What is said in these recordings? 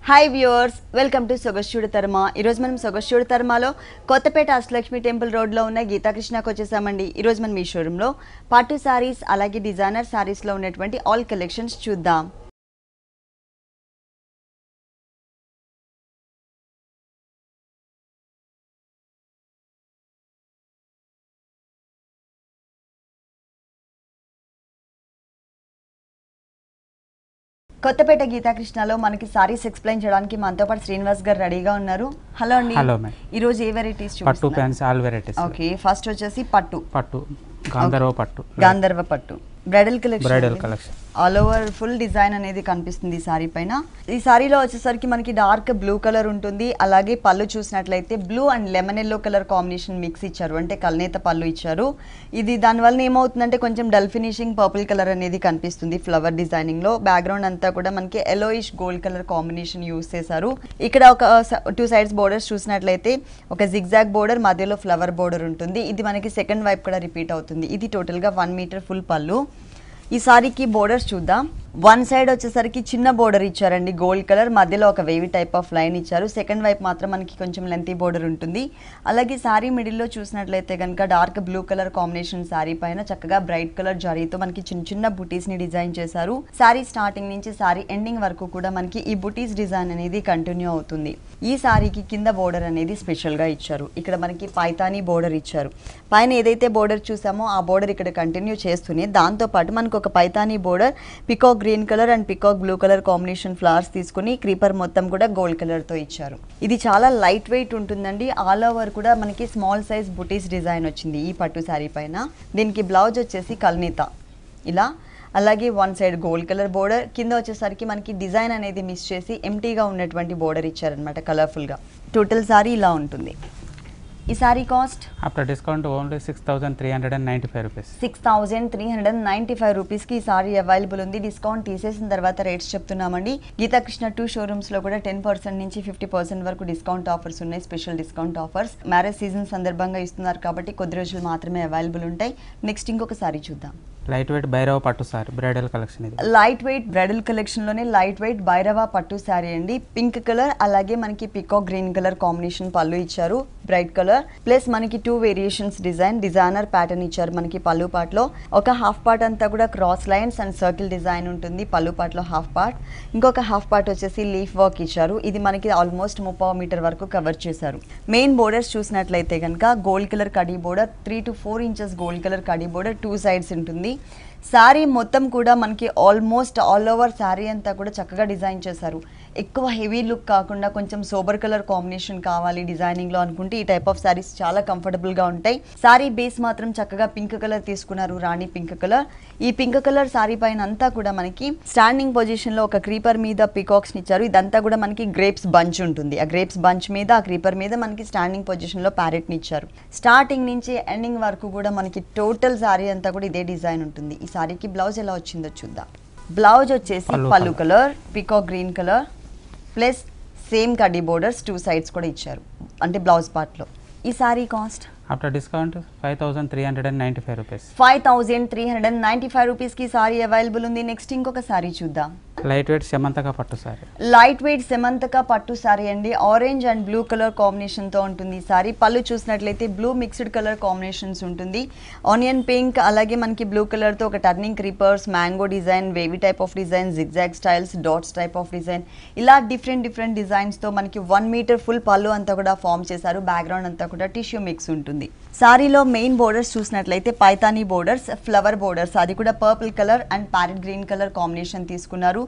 Hi viewers, welcome to Sogaschudu Tarama. ఈరోజు మనం సొగస్చూడు తర్మలో కొత్తపేట అష్టలక్ష్మి టెంపుల్ రోడ్లో ఉన్న గీతాకృష్ణకు వచ్చేసామండి. ఈరోజు మనం ఈ షోరూంలో పట్టు శారీస్ అలాగే డిజైనర్ శారీస్లో ఉన్నటువంటి ఆల్ కలెక్షన్స్ చూద్దాం. కొత్తపేట గీతాకృష్ణలో మనకి సారీస్ ఎక్స్ప్లెయిన్ చేయడానికి మనతో పాటు శ్రీనివాస్ గారు రెడీగా ఉన్నారు. హలో అండి. Hello ma'am. ఈ రోజు ఏ వెరైటీస్ చూపిస్తున్నారు? పట్టు pants all varieties. Okay, first వచ్చేసి పట్టు గాంధర్వ పట్టు bridal collection all over full design అనేది కనిపిస్తుంది ఈ సారీ పైన. ఈ సారీలో వచ్చేసరికి మనకి డార్క్ బ్లూ కలర్ ఉంటుంది. అలాగే పళ్ళు చూసినట్లయితే blue and lemon yellow colour combination mix ఇచ్చారు, అంటే కల్నేత పళ్ళు ఇచ్చారు. ఇది దానివల్ల ఏమవుతుందంటే కొంచెం డల్ ఫినిషింగ్ పర్పుల్ కలర్ అనేది కనిపిస్తుంది ఫ్లవర్ డిజైనింగ్ లో. బ్యాక్గ్రౌండ్ అంతా కూడా మనకి yellowish gold colour combination use చేశారు. ఇక్కడ ఒక 2 సైడ్స్ బోర్డర్స్ చూసినట్లయితే ఒక జిగ్జాగ్ బోర్డర్, మధ్యలో ఫ్లవర్ బోర్డర్ ఉంటుంది. ఇది మనకి సెకండ్ వైపు కూడా రిపీట్ అవుతుంది. ఇది టోటల్ గా 1 మీటర్ ఫుల్ పళ్ళు. ఈ సారీకి బోర్డర్స్ చూద్దాం. 1 సైడ్ వచ్చేసరికి చిన్న బోర్డర్ ఇచ్చారండి గోల్డ్ కలర్, మధ్యలో ఒక వేవీ టైప్ ఆఫ్ లైన్ ఇచ్చారు. సెకండ్ వైపు మాత్రం మనకి కొంచెం లెంతీ బోర్డర్ ఉంటుంది. అలాగే సారీ మిడిల్లో చూసినట్లయితే కనుక dark blue colour combination sorry పైన చక్కగా బ్రైట్ కలర్ జరీతో మనకి చిన్న చిన్న బుటీస్ ని డిజైన్ చేశారు. సారీ స్టార్టింగ్ నుంచి సారీ ఎండింగ్ వరకు కూడా మనకి ఈ బుటీస్ డిజైన్ అనేది కంటిన్యూ అవుతుంది. ఈ సారీకి కింద బోర్డర్ అనేది స్పెషల్ గా ఇచ్చారు. ఇక్కడ మనకి పైతానీ బోర్డర్ ఇచ్చారు. పైన ఏదైతే బోర్డర్ చూసామో ఆ బోర్డర్ ఇక్కడ కంటిన్యూ చేస్తూనే దాంతో పాటు మనకు ఒక Paithani border peacock green colour and peacock blue colour combination flowers తీసుకుని క్రీపర్ మొత్తం కూడా గోల్డ్ కలర్ తో ఇచ్చారు. ఇది చాలా లైట్ వెయిట్ ఉంటుందండి. ఆల్ ఓవర్ కూడా మనకి స్మాల్ సైజ్ బుటీస్ డిజైన్ వచ్చింది ఈ పట్టు శారీ పైన. దీనికి బ్లౌజ్ వచ్చేసి కల్నీత ఇలా, అలాగే 1 సైడ్ గోల్డ్ కలర్ బోర్డర్, కింద వచ్చేసరికి మనకి డిజైన్ అనేది మిస్ చేసి ఎంటీగా ఉన్నటువంటి బోర్డర్ ఇచ్చారనమాట కలర్ఫుల్ గా. టోటల్ సారీ ఇలా ఉంటుంది. ఈ sari cost after discount only 6395 rupees. 6395 rupees కి ఈ సారీ అవైలబుల్ ఉంది. డిస్కౌంట్ తీసేసిన తర్వాత రేట్స్ చెప్తున్నామండి. గీతాకృష్ణ 2 షోరూమ్స్ లో కూడా 10% నుంచి 50% వరకు డిస్కౌంట్ ఆఫర్స్ ఉన్నాయి. Special discount offers marriage season సందర్భంగా ఇస్తున్నారు కాబట్టి కొద్ది రోజులు మాత్రమే అవైలబుల్ ఉంటాయి. నెక్స్ట్ ఇంకొక సారీ చూద్దాం. లైట్ వెయిట్ భైరవ పట్టు సారీ బ్రైడల్ కలెక్షన్. ఇది లైట్ వెయిట్ బ్రైడల్ కలెక్షన్ లోనే లైట్ వెయిట్ భైరవ పట్టు సారీ అండి. పింక్ కలర్ అలాగే మనకి పికాక్ గ్రీన్ కలర్ కాంబినేషన్ పళ్ళు ఇచ్చారు, బ్రైట్ కలర్ ప్లస్ మనకి 2 వేరియేషన్స్ డిజైనర్ ప్యాటర్న్ ఇచ్చారు. మనకి పళ్ళు పార్ట్ లో ఒక హాఫ్ పార్ట్ అంతా కూడా cross lines and circle design ఉంటుంది. పళ్ళు పార్ట్ లో హాఫ్ పార్ట్, ఇంకొక హాఫ్ పార్ట్ వచ్చేసి లీఫ్ వర్క్ ఇచ్చారు. ఇది మనకి ఆల్మోస్ట్ 30 మీటర్ వరకు కవర్ చేశారు. మెయిన్ బోర్డర్స్ చూసినట్లయితే కనుక gold colour khadi border, 3 to 4 inches gold colour khadi border 2 sides ఉంటుంది. శారీ మొత్తం కూడా మనకి ఆల్మోస్ట్ ఆల్ ఓవర్ శారీ అంతా కూడా చక్కగా డిజైన్ చేశారు. ఎక్కువ హెవీ లుక్ కాకుండా కొంచెం సోబర్ కలర్ కాంబినేషన్ కావాలి డిజైనింగ్ లో అనుకుంటే ఈ టైప్ ఆఫ్ శారీస్ చాలా కంఫర్టబుల్ గా ఉంటాయి. శారీ బేస్ మాత్రం చక్కగా పింక్ కలర్ తీసుకున్నారు, రాణి పింక్ కలర్. ఈ పింక్ కలర్ శారీ పైన అంతా కూడా మనకి స్టాండింగ్ పొజిషన్ లో ఒక క్రీపర్ మీద పికాక్స్ ఇచ్చారు. ఇదంతా కూడా మనకి గ్రేప్స్ బంచ్ ఉంటుంది. ఆ గ్రేప్స్ బంచ్ మీద ఆ క్రీపర్ మీద మనకి స్టాండింగ్ పొజిషన్ లో ప్యారెట్ ని ఇచ్చారు. స్టార్టింగ్ నుంచి ఎండింగ్ వరకు కూడా మనకి టోటల్ శారీ అంతా కూడా ఇదే డిజైన్ ఉంటుంది. ఈ సారీకి బ్లౌజ్ ఎలా వచ్చిందో చూద్దాం. బ్లౌజ్ వచ్చేసి పళ్ళు colour peacock green colour plus same కడ్డీ బోర్డర్స్ 2 సైడ్స్ కూడా ఇచ్చారు, అంటే బ్లౌజ్ పార్ట్ లో. ఈ sari cost after discount 5395 rupees. 5395 rupees కి సారీ అవైలబుల్ ఉంది. నెక్స్ట్ ఇంకొక సారీ చూద్దాం. లైట్ వెయిట్ సెమంతక పట్టు సారీ. లైట్ వెయిట్ సెమంతక పట్టు సారీ అండి. Orange and blue colour combination తో ఉంటుంది ఈ సారీ. పళ్ళు చూసినట్లయితే బ్లూ మిక్స్డ్ కలర్ కాంబినేషన్స్ ఉంటుంది. ఆనియన్ పింక్ అలాగే మనకి బ్లూ కలర్ తో ఒక turning creepers, mango design, wavy type of design, zigzag styles, dots type of design, ఇలా డిఫరెంట్ డిజైన్స్ తో మనకి 1 మీటర్ ఫుల్ పళ్ళు అంతా కూడా ఫామ్ చేశారు. బ్యాక్గ్రౌండ్ అంతా కూడా టిష్యూ మిక్స్ ఉంటుంది. సారీలో మెయిన్ బోర్డర్స్ చూసినట్లయితే పైతానీ బోర్డర్స్, ఫ్లవర్ బోర్డర్స్, అది కూడా purple colour and parrot green colour combination తీసుకున్నారు.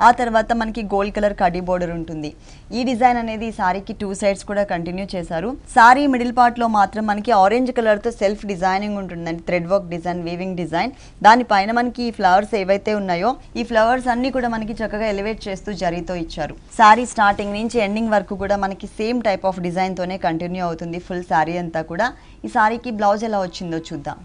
ఆ తర్వాత మనకి గోల్డ్ కలర్ కడీ బోర్డర్ ఉంటుంది. ఈ డిజైన్ అనేది ఈ సారీకి 2 సైడ్స్ కూడా కంటిన్యూ చేశారు. సారీ మిడిల్ పార్ట్ లో మాత్రం మనకి ఆరెంజ్ కలర్ తో సెల్ఫ్ డిజైనింగ్ ఉంటుందండి, thread work design, weaving design. దానిపైన మనకి ఈ ఫ్లవర్స్ ఏవైతే ఉన్నాయో ఈ ఫ్లవర్స్ అన్ని కూడా మనకి చక్కగా ఎలివేట్ చేస్తూ జరీతో ఇచ్చారు. సారీ స్టార్టింగ్ నుంచి ఎండింగ్ వరకు కూడా మనకి సేమ్ టైప్ ఆఫ్ డిజైన్ తోనే కంటిన్యూ అవుతుంది ఫుల్ సారీ అంతా కూడా. ఈ సారీకి బ్లౌజ్ ఎలా వచ్చిందో చూద్దాం.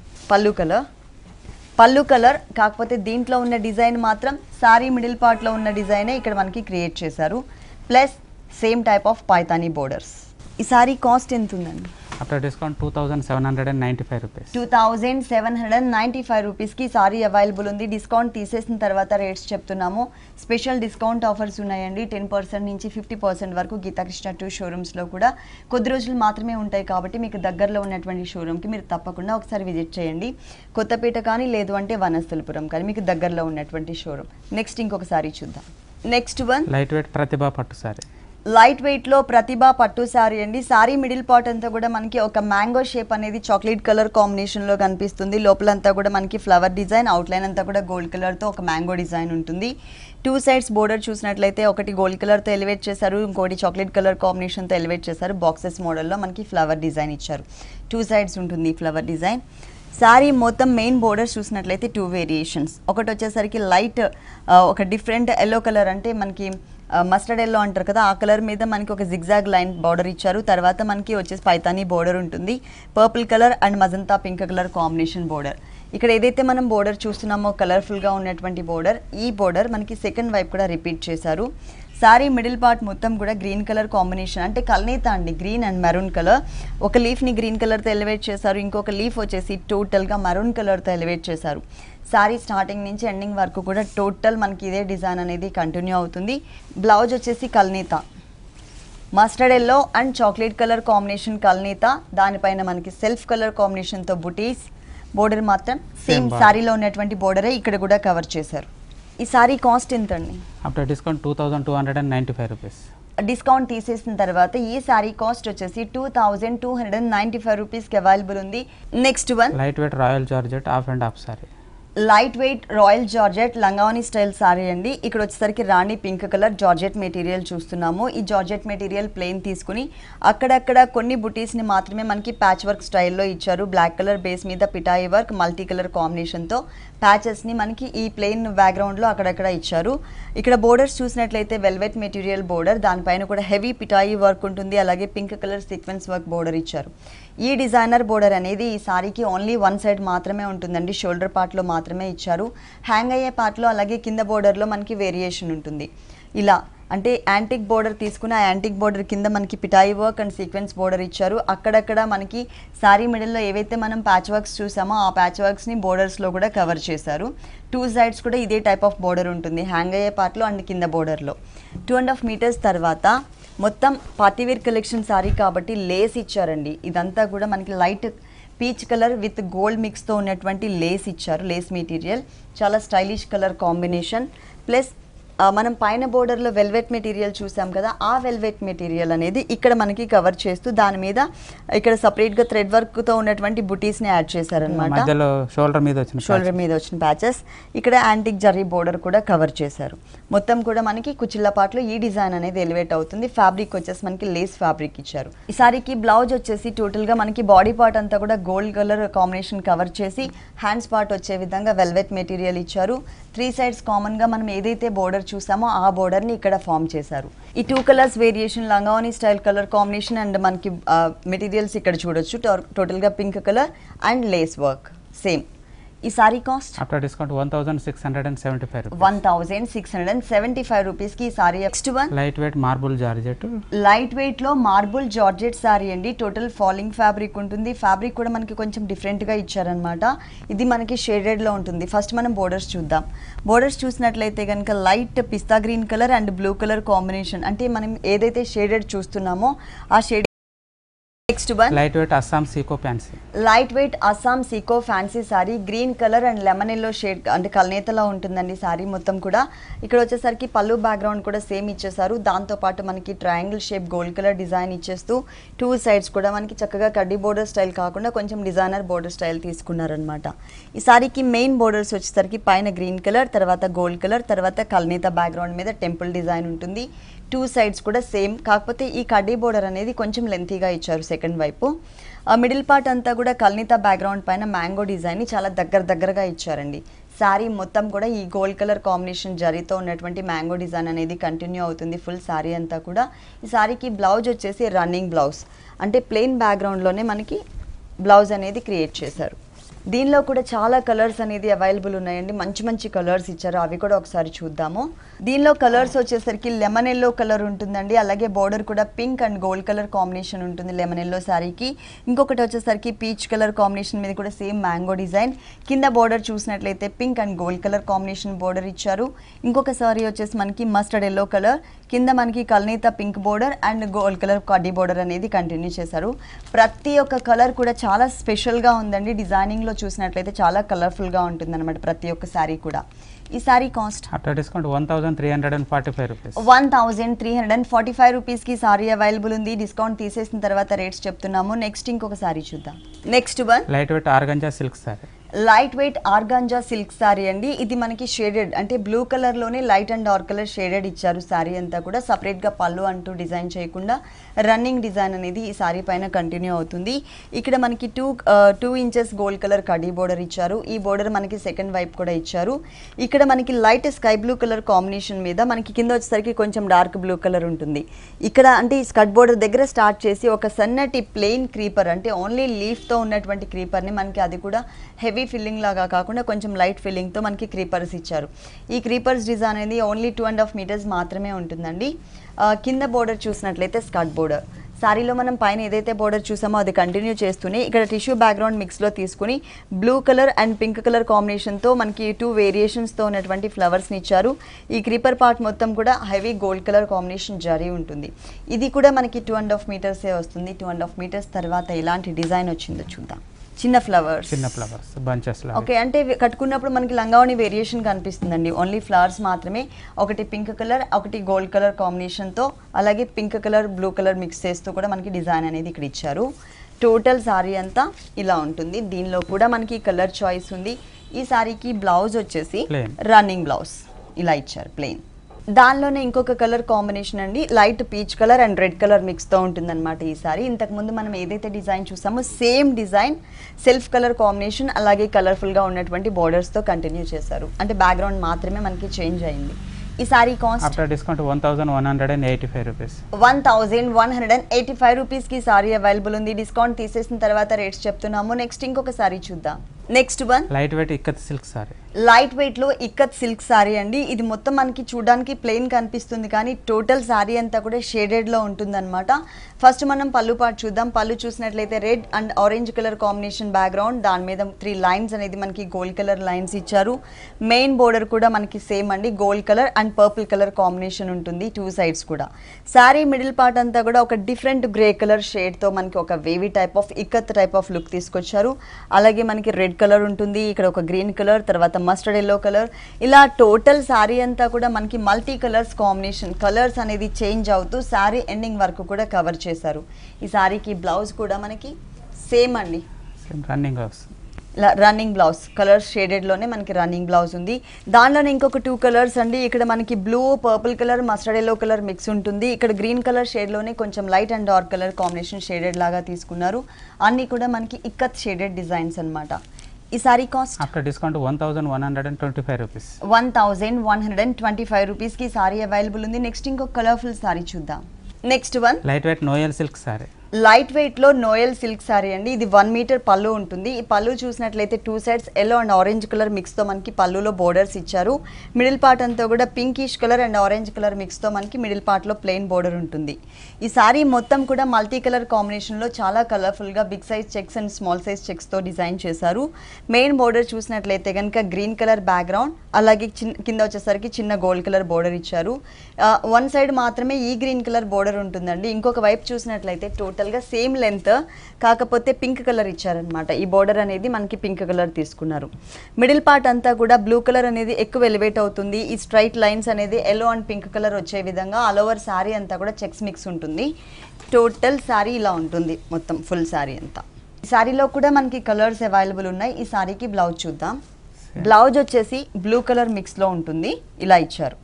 పళ్ళు కలర్ కాకపోతే దీంట్లో ఉన్న డిజైన్ మాత్రం సారీ మిడిల్ పార్ట్ లో ఉన్న డిజైనే ఇక్కడ మనకి క్రియేట్ చేశారు. Plus same type of Paithani borders. ఈ సారీ కాస్ట్ ఎంత ఉందండి? After discount 2795 rupees. 2795 రూపీస్కి సారీ అవైలబుల్ ఉంది. డిస్కౌంట్ తీసేసిన తర్వాత రేట్స్ చెప్తున్నాము. స్పెషల్ డిస్కౌంట్ ఆఫర్స్ ఉన్నాయండి. 10% నుంచి 50% వరకు గీతాకృష్ణ 2 షోరూమ్స్లో కూడా కొద్ది రోజులు మాత్రమే ఉంటాయి కాబట్టి మీకు దగ్గరలో ఉన్నటువంటి షోరూమ్కి మీరు తప్పకుండా ఒకసారి విజిట్ చేయండి. కొత్తపేట కానీ లేదు అంటే వనస్థలిపురం కానీ మీకు దగ్గరలో ఉన్నటువంటి షోరూమ్. నెక్స్ట్ ఇంకొక సారీ చూద్దాం. నెక్స్ట్ వన్ లైట్ వెయిట్ ప్రతిభా పట్టు సారీ. లైట్ వెయిట్లో ప్రతిభా పట్టు శారీ అండి. శారీ మిడిల్ పార్ట్ అంతా కూడా మనకి ఒక మ్యాంగో షేప్ అనేది చాక్లెట్ కలర్ కాంబినేషన్లో కనిపిస్తుంది. లోపలంతా కూడా మనకి ఫ్లవర్ డిజైన్, అవుట్లైన్ అంతా కూడా గోల్డ్ కలర్తో ఒక మ్యాంగో డిజైన్ ఉంటుంది. 2 సైడ్స్ బోర్డర్ చూసినట్లయితే ఒకటి గోల్డ్ కలర్తో ఎలివేట్ చేశారు, ఇంకోటి చాక్లెట్ కలర్ కాంబినేషన్తో ఎలివేట్ చేశారు. బాక్సెస్ మోడల్లో మనకి ఫ్లవర్ డిజైన్ ఇచ్చారు. 2 సైడ్స్ ఉంటుంది ఫ్లవర్ డిజైన్. శారీ మొత్తం మెయిన్ బోర్డర్ చూసినట్లయితే 2 వేరియేషన్స్. ఒకటి వచ్చేసరికి లైట్ ఒక డిఫరెంట్ ఎల్లో కలర్, అంటే మనకి మస్టర్డ్ ఎల్లో అంటారు కదా, ఆ కలర్ మీద మనకి ఒక జిగ్జాగ్ లైన్ బార్డర్ ఇచ్చారు. తర్వాత మనకి వచ్చేసి పైతానీ బోర్డర్ ఉంటుంది. Purple colour and magenta pink colour combination border. ఇక్కడ ఏదైతే మనం బోర్డర్ చూస్తున్నామో కలర్ఫుల్గా ఉన్నటువంటి బోర్డర్, ఈ బోర్డర్ మనకి సెకండ్ వైపు కూడా రిపీట్ చేశారు. శారీ మిడిల్ పార్ట్ మొత్తం కూడా గ్రీన్ కలర్ కాంబినేషన్, అంటే కల్నేత అండి, గ్రీన్ అండ్ మెరూన్ కలర్. ఒక లీఫ్ని గ్రీన్ కలర్తో ఎలివేట్ చేశారు, ఇంకొక లీఫ్ వచ్చేసి టోటల్గా మెరూన్ కలర్తో ఎలివేట్ చేశారు. శారీ స్టార్టింగ్ నుంచి ఎండింగ్ వరకు కూడా టోటల్ మనకి ఇదే డిజైన్ అనేది కంటిన్యూ అవుతుంది. బ్లౌజ్ వచ్చేసి కల్నేత, mustard yellow and chocolate colour combination కల్నేత, దానిపైన మనకి సెల్ఫ్ కలర్ కాంబినేషన్తో బుటీస్. బోర్డర్ మాత్రం సేమ్ శారీలో ఉన్నటువంటి బోర్డరే ఇక్కడ కూడా కవర్ చేశారు. ఈ సారీ కాస్ట్ ఎంత అండి? After discount 2295 rupees. డిస్కౌంట్ తీసేసిన తర్వాత ఈ సారీ కాస్ట్ వచ్చేసి 2295 రూపీస్కి అవైలబుల్ ఉంది. Next one lightweight royal georgette half and half sari. Lightweight royal georgette లంగావని స్టైల్ సారీ అండి. ఇక్కడ వచ్చేసరికి రాణి పింక్ కలర్ జార్జెట్ మెటీరియల్ చూస్తున్నాము. ఈ జార్జెట్ మెటీరియల్ ప్లెయిన్ తీసుకుని అక్కడక్కడ కొన్ని బుటీస్ని మాత్రమే మనకి ప్యాచ్ వర్క్ స్టైల్లో ఇచ్చారు. బ్లాక్ కలర్ బేస్ మీద పిటాయి వర్క్ మల్టీ కలర్ కాంబినేషన్తో ప్యాచెస్ని మనకి ఈ ప్లెయిన్ బ్యాక్గ్రౌండ్లో అక్కడక్కడ ఇచ్చారు. ఇక్కడ బోర్డర్స్ చూసినట్లయితే వెల్వెట్ మెటీరియల్ బోర్డర్, దానిపైన కూడా హెవీ పిటాయి వర్క్ ఉంటుంది. అలాగే pink colour sequence work border ఇచ్చారు. ఈ డిజైనర్ బోర్డర్ అనేది ఈ సారీకి ఓన్లీ 1 సైడ్ మాత్రమే ఉంటుందండి, షోల్డర్ పార్ట్లో మాత్రమే ఇచ్చారు. హ్యాంగ్ అయ్యే పార్ట్లో అలాగే కింద బోర్డర్లో మనకి వేరియేషన్ ఉంటుంది. ఇలా అంటే యాంటిక్ బోర్డర్ తీసుకుని ఆ యాంటిక్ బోర్డర్ కింద మనకి పిటాయి వర్క్ అండ్ సీక్వెన్స్ బోర్డర్ ఇచ్చారు. అక్కడక్కడ మనకి సారీ మిడిల్లో ఏవైతే మనం ప్యాచ్ వర్క్స్ చూసామో ఆ ప్యాచ్ వర్క్స్ని బోర్డర్స్లో కూడా కవర్ చేశారు. 2 సైడ్స్ కూడా ఇదే టైప్ ఆఫ్ బోర్డర్ ఉంటుంది, హ్యాంగ్ అయ్యే పార్ట్లో అండ్ కింద బోర్డర్లో. 2.5 మీటర్స్ తర్వాత మొత్తం పార్టీవేర్ కలెక్షన్ సారీ కాబట్టి లేస్ ఇచ్చారండి. ఇదంతా కూడా మనకి light peach colour with gold మిక్స్తో ఉన్నటువంటి లేస్ ఇచ్చారు. లేస్ మెటీరియల్ చాలా స్టైలిష్ కలర్ కాంబినేషన్. ప్లస్ మనం పైన బోర్డర్లో వెల్వెట్ మెటీరియల్ చూసాం కదా, ఆ వెల్వెట్ మెటీరియల్ అనేది ఇక్కడ మనకి కవర్ చేస్తూ దాని మీద ఇక్కడ సపరేట్గా థ్రెడ్ వర్క్తో ఉన్నటువంటి బుటీస్ని యాడ్ చేశారనమాట. షోల్డర్ మీద వచ్చిన ప్యాచెస్. ఇక్కడ యాంటిక్ జరీ బోర్డర్ కూడా కవర్ చేశారు. మొత్తం కూడా మనకి కుచిళ్ళ పాటలో ఈ డిజైన్ అనేది ఎలివేట్ అవుతుంది. ఫ్యాబ్రిక్ వచ్చేసి మనకి లేస్ ఫ్యాబ్రిక్ ఇచ్చారు. ఈ సారీకి బ్లౌజ్ వచ్చేసి టోటల్గా మనకి బాడీ పార్ట్ అంతా కూడా గోల్డ్ కలర్ కాంబినేషన్ కవర్ చేసి హ్యాండ్స్ పార్ట్ వచ్చే విధంగా వెల్వెట్ మెటీరియల్ ఇచ్చారు. 3 సైడ్స్ కామన్గా మనం ఏదైతే బోర్డర్ చూసామో ఆ బోర్డర్ని ఇక్కడ ఫామ్ చేశారు. ఈ 2 కలర్స్ వేరియేషన్ లంగావని స్టైల్ కలర్ కాంబినేషన్ అండ్ మనకి మెటీరియల్స్ ఇక్కడ చూడొచ్చు. టోటల్గా pink colour and lace work same. ఈ sari cost after discount 1675 rupees. 1675 రూపీస్కి ఈ sari. Next one lightweight marble georgette. Light వెయిట్లో మార్బుల్ జార్జెట్ సారీ అండి. టోటల్ ఫాలింగ్ ఫ్యాబ్రిక్ ఉంటుంది. ఫ్యాబ్రిక్ కూడా మనకి కొంచెం డిఫరెంట్గా ఇచ్చారనమాట. ఇది మనకి షేడెడ్లో ఉంటుంది. ఫస్ట్ మనం బోర్డర్స్ చూద్దాం. బోర్డర్స్ చూసినట్లయితే కనుక light pista green colour and blue colour combination, అంటే మనం ఏదైతే షేడెడ్ చూస్తున్నామో ఆ shade. Next one light weight Assam Seeko fancy. Light weight Assam Seeko fancy sorry. Green colour and lemon yellow shade, అంటే కల్నేతలో ఉంటుందండి సారీ మొత్తం కూడా. ఇక్కడ వచ్చేసరికి పళ్ళు బ్యాక్గ్రౌండ్ కూడా సేమ్ ఇచ్చేసారు. దాంతోపాటు మనకి triangle shape gold colour design ఇచ్చేస్తూ 2 సైడ్స్ కూడా మనకి చక్కగా కడ్డీ బోర్డర్ స్టైల్ కాకుండా కొంచెం డిజైనర్ బోర్డర్ స్టైల్ తీసుకున్నారనమాట. ఈ సారీకి మెయిన్ బోర్డర్స్ వచ్చేసరికి పైన గ్రీన్ కలర్, తర్వాత గోల్డ్ కలర్, తర్వాత కల్నేత బ్యాక్గ్రౌండ్ మీద టెంపుల్ డిజైన్ ఉంటుంది. 2 సైడ్స్ కూడా సేమ్, కాకపోతే ఈ కడ్డీ బోర్డర్ అనేది కొంచెం లెంతీగా ఇచ్చారు సెకండ్ వైపు. మిడిల్ పార్ట్ అంతా కూడా కల్నేత బ్యాక్గ్రౌండ్ పైన మ్యాంగో డిజైన్ని చాలా దగ్గరగా ఇచ్చారండి. శారీ మొత్తం కూడా ఈ గోల్డ్ కలర్ కాంబినేషన్ జరీతో ఉన్నటువంటి మ్యాంగో డిజైన్ అనేది కంటిన్యూ అవుతుంది ఫుల్ శారీ అంతా కూడా. ఈ శారీకి బ్లౌజ్ వచ్చేసి రన్నింగ్ బ్లౌజ్, అంటే ప్లెయిన్ బ్యాక్గ్రౌండ్లోనే మనకి బ్లౌజ్ అనేది క్రియేట్ చేశారు. దీనిలో కూడా చాలా కలర్స్ అనేది అవైలబుల్ ఉన్నాయండి. మంచి కలర్స్ ఇచ్చారు, అవి కూడా ఒకసారి చూద్దాము. దీనిలో కలర్స్ వచ్చేసరికి లెమన్ ఎల్లో కలర్ ఉంటుందండి, అలాగే బోర్డర్ కూడా pink and gold colour combination ఉంటుంది లెమన్ ఎల్లో శారీకి. ఇంకొకటి వచ్చేసరికి పీచ్ కలర్ కాంబినేషన్ మీద కూడా సేమ్ మ్యాంగో డిజైన్. కింద బోర్డర్ చూసినట్లయితే pink and gold colour combination border ఇచ్చారు. ఇంకొక సారీ వచ్చేసి మనకి మస్టర్డ్ ఎల్లో కలర్, కింద మనకి కల్నేత pink border and gold colour కడ్డీ బోర్డర్ అనేది కంటిన్యూ చేశారు. ప్రతి ఒక్క కలర్ కూడా చాలా స్పెషల్గా ఉందండి. డిజైనింగ్లో చూసినట్లయితే చాలా కలర్ఫుల్గా ఉంటుంది అనమాట ప్రతి ఒక్క శారీ కూడా. ఈ sari cost after discount 1345 rupees. 1345 రూపీస్కి శారీ అవైలబుల్ ఉంది. డిస్కౌంట్ తీసేసిన తర్వాత రేట్స్ చెప్తున్నాము. నెక్స్ట్ ఇంకొక శారీ చూద్దాం. Next one light weight organza silk sari. Light weight organza silk sari అండి. ఇది మనకి షేడెడ్ అంటే బ్లూ కలర్లోనే light and dark colour shaded ఇచ్చారు. శారీ అంతా కూడా సపరేట్గా పళ్ళు అంటూ డిజైన్ చేయకుండా రన్నింగ్ డిజైన్ అనేది ఈ శారీ పైన కంటిన్యూ అవుతుంది. ఇక్కడ మనకి 2 inches gold colour khadi border ఇచ్చారు. ఈ బోర్డర్ మనకి సెకండ్ వైపు కూడా ఇచ్చారు. ఇక్కడ మనకి light sky blue colour combination మీద మనకి కింద వచ్చేసరికి కొంచెం డార్క్ బ్లూ కలర్ ఉంటుంది. ఇక్కడ అంటే ఈ స్కర్ట్ బోర్డర్ దగ్గర స్టార్ట్ చేసి ఒక సన్నటి ప్లెయిన్ క్రీపర్ అంటే ఓన్లీ లీఫ్తో ఉన్నటువంటి క్రీపర్ని మనకి అది కూడా హెవీ ఫిల్లింగ్ లాగా కాకుండా కొంచెం లైట్ ఫిల్లింగ్తో మనకి క్రీపర్స్ ఇచ్చారు. ఈ క్రీపర్స్ డిజైన్ అనేది ఓన్లీ 2.5 మీటర్స్ మాత్రమే ఉంటుందండి. కింద బోర్డర్ చూసినట్లయితే స్కర్ట్ బోర్డర్. శారీలో మనం పైన ఏదైతే బోర్డర్ చూసామో అది కంటిన్యూ చేస్తూనే ఇక్కడ టిష్యూ బ్యాక్గ్రౌండ్ మిక్స్లో తీసుకుని blue colour and pink colour కాంబినేషన్తో మనకి 2 వేరియేషన్స్తో ఉన్నటువంటి ఫ్లవర్స్ని ఇచ్చారు. ఈ క్రీపర్ పార్ట్ మొత్తం కూడా heavy gold colour combination zari ఉంటుంది. ఇది కూడా మనకి 2.5 మీటర్సే వస్తుంది. 2.5 మీటర్స్ తర్వాత ఎలాంటి డిజైన్ వచ్చిందో చూద్దాం. చిన్న ఫ్లవర్స్ బంచెస్. ఓకే, అంటే కట్టుకున్నప్పుడు మనకి లంగావణి వేరియేషన్ కనిపిస్తుందండి. ఓన్లీ ఫ్లవర్స్ మాత్రమే. ఒకటి పింక్ కలర్, ఒకటి గోల్డ్ కలర్ కాంబినేషన్తో, అలాగే pink colour blue colour mix చేస్తూ కూడా మనకి డిజైన్ అనేది ఇక్కడ ఇచ్చారు. టోటల్ శారీ అంతా ఇలా ఉంటుంది. దీనిలో కూడా మనకి కలర్ చాయిస్ ఉంది. ఈ శారీకి బ్లౌజ్ వచ్చేసి రన్నింగ్ బ్లౌజ్ ఇలా ఇచ్చారు ప్లెయిన్. దానిలోనే ఇంకొక కలర్ కాంబినేషన్ అండి, light peach colour and red colour మిక్స్తో ఉంటుందన్నమాట ఈ సారీ. ఇంతకుముందు మనం ఏదైతే డిజైన్ చూసామో same design self colour combination అలాగే కలర్ఫుల్గా ఉన్నటువంటి బోర్డర్స్తో కంటిన్యూ చేశారు. అంటే బ్యాక్గ్రౌండ్ మాత్రమే మనకి చేంజ్ అయింది. ఈ sari cost after discount 1185 rupees. 1185 రూపీస్కి సారీ అవైలబుల్ ఉంది. డిస్కౌంట్ తీసేసిన తర్వాత రేట్స్ చెప్తున్నాము. నెక్స్ట్ ఇంకొక సారీ చూద్దాం. Next one light weight ikat silk sorry. Light వెయిట్లో ఇక్కత్ సిల్క్ సారీ అండి. ఇది మొత్తం మనకి చూడడానికి ప్లెయిన్ కనిపిస్తుంది కానీ టోటల్ సారీ అంతా కూడా షేడెడ్లో ఉంటుందన్నమాట. ఫస్ట్ మనం పళ్ళు పార్ట్ చూద్దాం. పళ్ళు చూసినట్లయితే red and orange colour combination background, దాని మీద 3 లైన్స్ అనేది మనకి గోల్డ్ కలర్ లైన్స్ ఇచ్చారు. మెయిన్ బోర్డర్ కూడా మనకి సేమ్ అండి, gold colour and purple colour combination ఉంటుంది 2 సైడ్స్ కూడా. శారీ మిడిల్ పార్ట్ అంతా కూడా ఒక డిఫరెంట్ గ్రే కలర్ షేడ్తో మనకి ఒక wavy type of ikat type of look తీసుకొచ్చారు. అలాగే మనకి రెడ్ కలర్ ఉంటుంది, ఇక్కడ ఒక గ్రీన్ కలర్, తర్వాత మస్టర్డ్ ఎల్లో కలర్. ఇలా టోటల్ శారీ అంతా కూడా మనకి మల్టీ కలర్స్ కాంబినేషన్, కలర్స్ అనేది చేంజ్ అవుతూ శారీ ఎండింగ్ వరకు కూడా కవర్ చేశారు. ఈ శారీకి బ్లౌజ్ కూడా మనకి సేమ్ అండి, running blouse. Running blouse colour షేడెడ్లోనే మనకి రన్నింగ్ బ్లౌజ్ ఉంది. దానిలోనే ఇంకొక 2 కలర్స్ అండి. ఇక్కడ మనకి blue, purple colour, mustard yellow colour mix ఉంటుంది. ఇక్కడ గ్రీన్ కలర్ షేడ్లోనే కొంచెం light and dark colour combination shaded లాగా తీసుకున్నారు. అన్నీ కూడా మనకి ఇక్కత్ షేడెడ్ డిజైన్స్ అన్నమాట. ఈ sari cost after discount 1125 rupees. 1125 రూపీస్కి సారీ అవైలబుల్ ఉంది. నెక్స్ట్ ఇంకొక కలర్ఫుల్ సారీ చూద్దాం. Next one light weight Noel silk sorry. Light వెయిట్లో నోయల్ సిల్క్ సారీ అండి. ఇది 1 మీటర్ పళ్ళు ఉంటుంది. ఈ పళ్ళు చూసినట్లయితే 2 sides yellow and orange colour మిక్స్తో మనకి పళ్ళులో బోర్డర్స్ ఇచ్చారు. మిడిల్ పార్ట్ అంతా కూడా pinkish colour and orange colour మిక్స్తో మనకి మిడిల్ పార్ట్లో ప్లెయిన్ బోర్డర్ ఉంటుంది. ఈ సారీ మొత్తం కూడా మల్టీ కలర్ కాంబినేషన్లో చాలా కలర్ఫుల్గా big size checks and small size చెక్స్తో డిజైన్ చేశారు. మెయిన్ బోర్డర్ చూసినట్లయితే కనుక గ్రీన్ కలర్ బ్యాక్గ్రౌండ్, అలాగే కింద వచ్చేసరికి చిన్న గోల్డ్ కలర్ బోర్డర్ ఇచ్చారు. 1 సైడ్ మాత్రమే ఈ గ్రీన్ కలర్ బోర్డర్ ఉంటుందండి. ఇంకొక వైపు చూసినట్లయితే టోటల్గా సేమ్ లెంత్, కాకపోతే పింక్ కలర్ ఇచ్చారనమాట. ఈ బోర్డర్ అనేది మనకి పింక్ కలర్ తీసుకున్నారు. మిడిల్ పార్ట్ అంతా కూడా బ్లూ కలర్ అనేది ఎక్కువ ఎలివేట్ అవుతుంది. ఈ స్ట్రైట్ లైన్స్ అనేది ఎల్లో అండ్ పింక్ కలర్ వచ్చే విధంగా ఆల్ ఓవర్ శారీ అంతా కూడా చెక్స్ మిక్స్ ఉంటుంది. టోటల్ శారీ ఇలా ఉంటుంది మొత్తం ఫుల్ శారీ అంతా. ఈ శారీలో కూడా మనకి కలర్స్ అవైలబుల్ ఉన్నాయి. ఈ శారీకి బ్లౌజ్ చూద్దాం. బ్లౌజ్ వచ్చేసి బ్లూ కలర్ మిక్స్లో ఉంటుంది. ఇలా ఇచ్చారు,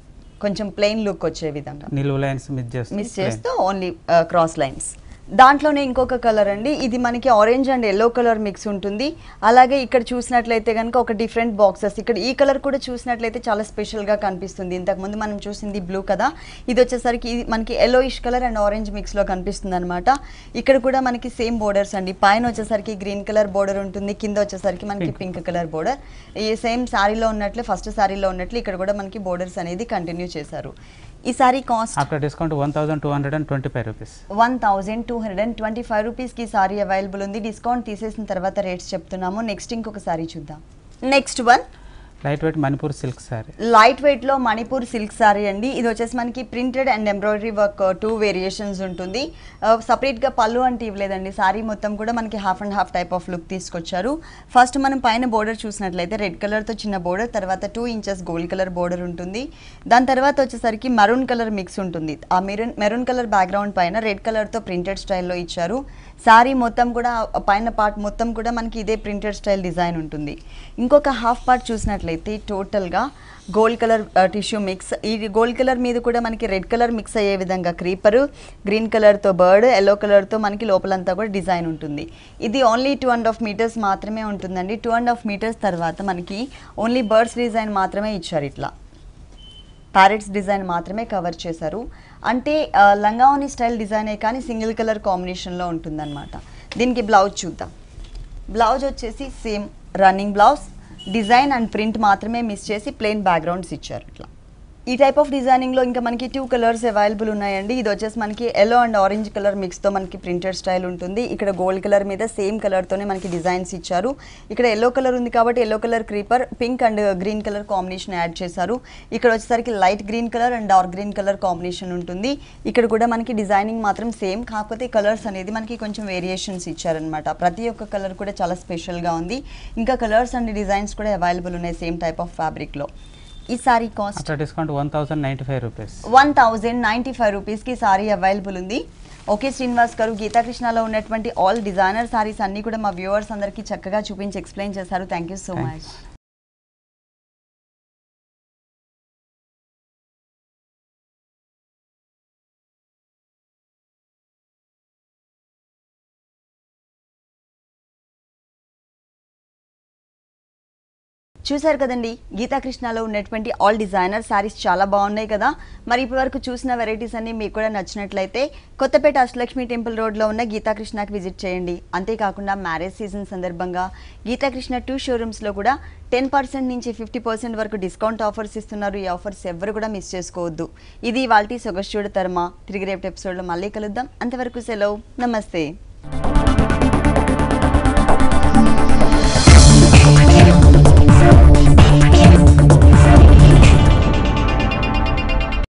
కొంచెం ప్లెయిన్ లుక్ వచ్చే విధంగా. నిలువు లైన్స్ మిస్ చేస్తూ ఓన్లీ క్రాస్ లైన్స్. దాంట్లోనే ఇంకొక కలర్ అండి, ఇది మనకి orange and yellow colour mix ఉంటుంది. అలాగే ఇక్కడ చూసినట్లయితే కనుక ఒక డిఫరెంట్ బాక్సెస్, ఇక్కడ ఈ కలర్ కూడా చూసినట్లయితే చాలా స్పెషల్గా కనిపిస్తుంది. ఇంతకుముందు మనం చూసింది బ్లూ కదా, ఇది వచ్చేసరికి మనకి ఎల్లోయిష్ కలర్ అండ్ ఆరెంజ్ మిక్స్లో కనిపిస్తుంది అనమాట. ఇక్కడ కూడా మనకి సేమ్ బోర్డర్స్ అండి, పైన వచ్చేసరికి గ్రీన్ కలర్ బోర్డర్ ఉంటుంది, కింద వచ్చేసరికి మనకి పింక్ కలర్ బోర్డర్. ఈ సేమ్ శారీలో ఉన్నట్లు, ఫస్ట్ శారీలో ఉన్నట్లు ఇక్కడ కూడా మనకి బోర్డర్స్ అనేది కంటిన్యూ చేశారు. ఈ sari cost after discount 1225 rupees. 1225 రూపీస్కి సారీ అవైలబుల్ ఉంది. డిస్కౌంట్ తీసేసిన తర్వాత రేట్స్ చెప్తున్నాము. నెక్స్ట్ ఇంకొక సారీ చూద్దాం. Next one light weight Manipur silk sorry. Light వెయిట్లో మణిపూర్ సిల్క్ సారీ అండి. ఇది వచ్చేసి మనకి printed and embroidery work 2 variations ఉంటుంది. సపరేట్గా పళ్ళు అంటే ఇవ్వలేదండి, సారీ మొత్తం కూడా మనకి half and half type of look తీసుకొచ్చారు. ఫస్ట్ మనం పైన బోర్డర్ చూసినట్లయితే రెడ్ కలర్తో చిన్న బోర్డర్, తర్వాత 2 ఇంచెస్ గోల్డ్ కలర్ బోర్డర్ ఉంటుంది. దాని తర్వాత వచ్చేసరికి మరూన్ కలర్ మిక్స్ ఉంటుంది. ఆ మెరూన్ కలర్ బ్యాక్గ్రౌండ్ పైన రెడ్ కలర్తో ప్రింటెడ్ స్టైల్లో ఇచ్చారు. సారీ మొత్తం కూడా పైన పార్ట్ మొత్తం కూడా మనకి ఇదే ప్రింటెడ్ స్టైల్ డిజైన్ ఉంటుంది. ఇంకొక హాఫ్ పార్ట్ చూసినట్లయితే టోటల్గా గోల్డ్ కలర్ టిష్యూ మిక్స్. ఈ గోల్డ్ కలర్ మీద కూడా మనకి రెడ్ కలర్ మిక్స్ అయ్యే విధంగా క్రీపరు, గ్రీన్ కలర్తో బర్డ్, ఎల్లో కలర్తో మనకి లోపలంతా కూడా డిజైన్ ఉంటుంది. ఇది ఓన్లీ 2.5 మీటర్స్ మాత్రమే ఉంటుందండి. 2.5 మీటర్స్ తర్వాత మనకి ఓన్లీ బర్డ్స్ డిజైన్ మాత్రమే ఇచ్చారు, ఇట్లా ప్యారెట్స్ డిజైన్ మాత్రమే కవర్ చేశారు. అంటే లంగావని స్టైల్ డిజైనే కానీ సింగిల్ కలర్ కాంబినేషన్లో ఉంటుందన్నమాట. దీనికి బ్లౌజ్ చూద్దాం. బ్లౌజ్ వచ్చేసి same running blouse, design and print మాత్రమే మిస్ చేసి ప్లెయిన్ బ్యాక్గ్రౌండ్స్ ఇచ్చారు. ఇట్లా ఈ టైప్ ఆఫ్ డిజైనింగ్లో ఇంకా మనకి 2 కలర్స్ అవైలబుల్ ఉన్నాయండి. ఇది వచ్చేసి మనకి ఎల్లో అండ్ ఆరెంజ్ కలర్ మిక్స్తో మనకి ప్రింటెడ్ స్టైల్ ఉంటుంది. ఇక్కడ గోల్డ్ కలర్ మీద సేమ్ కలర్తోనే మనకి డిజైన్స్ ఇచ్చారు. ఇక్కడ ఎల్లో కలర్ ఉంది కాబట్టి yellow colour creeper, pink and green colour combination add చేశారు. ఇక్కడ వచ్చేసరికి light green colour and dark green colour combination ఉంటుంది. ఇక్కడ కూడా మనకి డిజైనింగ్ మాత్రం సేమ్, కాకపోతే కలర్స్ అనేది మనకి కొంచెం వేరియేషన్స్ ఇచ్చారనమాట. ప్రతి ఒక్క కలర్ కూడా చాలా స్పెషల్గా ఉంది. ఇంకా కలర్స్ అండ్ డిజైన్స్ కూడా అవైలబుల్ ఉన్నాయి సేమ్ టైప్ ఆఫ్ ఫ్యాబ్రిక్లో. ఈ sari cost after discount 1095 rupees. 1095 రూపీస్కి సారీ అవైలబుల్ ఉంది. ఓకే శ్రీనివాస్ గారు, గీతాకృష్ణలో ఉన్నటువంటి ఆల్ డిజైనర్ సారీస్ అన్నీ కూడా మా వ్యూవర్స్ అందరికీ చక్కగా చూపించి ఎక్స్ప్లెయిన్ చేశారు. Thank you so much. చూసారు కదండి, గీతాకృష్ణలో ఉన్నటువంటి ఆల్ డిజైనర్ సారీస్ చాలా బాగున్నాయి కదా. మరి ఇప్పటివరకు చూసిన వెరైటీస్ అన్ని మీకు కూడా నచ్చినట్లయితే కొత్తపేట అష్టలక్ష్మి టెంపుల్ రోడ్లో ఉన్న గీతాకృష్ణకి విజిట్ చేయండి. అంతేకాకుండా మ్యారేజ్ సీజన్ సందర్భంగా గీతాకృష్ణ 2 షోరూమ్స్లో కూడా 10% నుంచి 50% వరకు డిస్కౌంట్ ఆఫర్స్ ఇస్తున్నారు. ఈ ఆఫర్స్ ఎవరు కూడా మిస్ చేసుకోవద్దు. ఇది ఇవాల్టి సొగస్చూడ తర్మ. తిరిగి రేపటి ఎపిసోడ్లో మళ్ళీ కలుద్దాం. అంతవరకు సెలవు, నమస్తే.